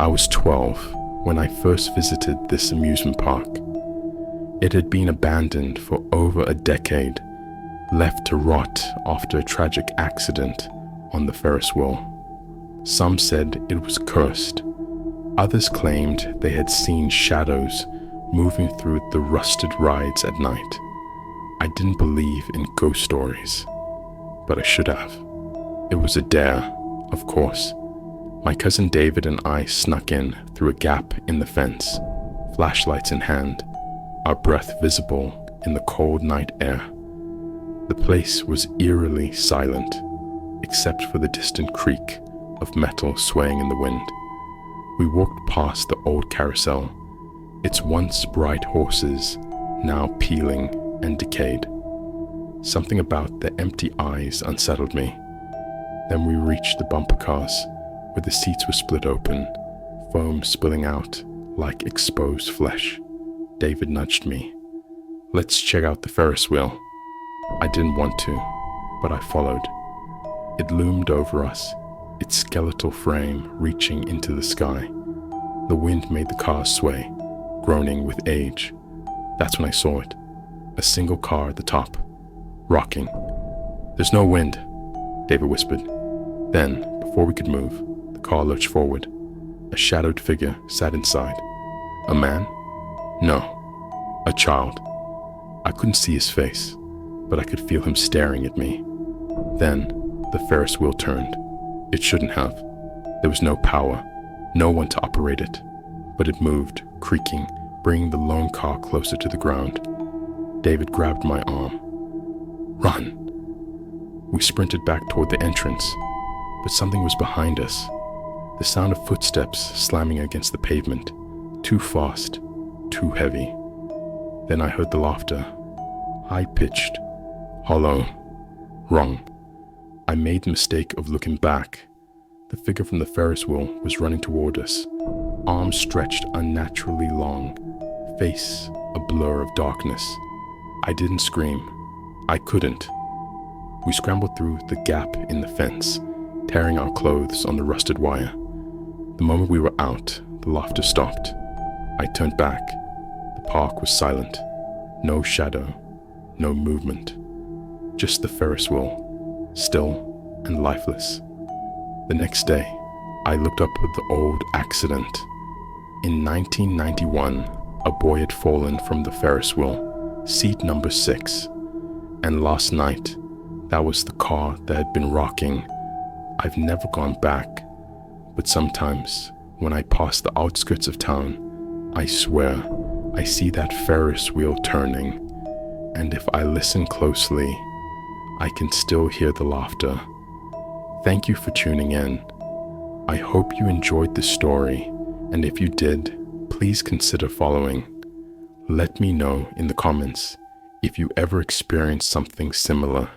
I was 12 when I first visited this amusement park. It had been abandoned for over a decade, left to rot after a tragic accident on the Ferris wheel. Some said it was cursed. Others claimed they had seen shadows moving through the rusted rides at night. I didn't believe in ghost stories, but I should have. It was a dare, of course. My cousin David and I snuck in through a gap in the fence, flashlights in hand, our breath visible in the cold night air. The place was eerily silent, except for the distant creak of metal swaying in the wind. We walked past the old carousel, its once bright horses now peeling and decayed. Something about the empty eyes unsettled me. Then we reached the bumper cars, where the seats were split open, foam spilling out like exposed flesh. David nudged me. "Let's check out the Ferris wheel." I didn't want to, but I followed. It loomed over us, its skeletal frame reaching into the sky. The wind made the cars sway, groaning with age. That's when I saw it. A single car at the top, rocking. "There's no wind," David whispered. Then, before we could move, the car lurched forward. A shadowed figure sat inside. A man? No, a child. I couldn't see his face, but I could feel him staring at me. Then, the Ferris wheel turned. It shouldn't have. There was no power, no one to operate it, but it moved, creaking, bringing the lone car closer to the ground. David grabbed my arm. "Run!" We sprinted back toward the entrance, but something was behind us. The sound of footsteps slamming against the pavement, too fast, too heavy. Then I heard the laughter, high-pitched, hollow, wrong. I made the mistake of looking back. The figure from the Ferris wheel was running toward us, arms stretched unnaturally long, face a blur of darkness. I didn't scream. I couldn't. We scrambled through the gap in the fence, tearing our clothes on the rusted wire. The moment we were out, the laughter stopped. I turned back. The park was silent. No shadow, no movement. Just the Ferris wheel, still and lifeless. The next day, I looked up at the old accident. In 1991, a boy had fallen from the Ferris wheel, seat number 6. And last night, that was the car that had been rocking. I've never gone back, but sometimes when I pass the outskirts of town, I swear I see that Ferris wheel turning, and if I listen closely, I can still hear the laughter. Thank you for tuning in. I hope you enjoyed this story, and if you did, please consider following. Let me know in the comments if you ever experienced something similar.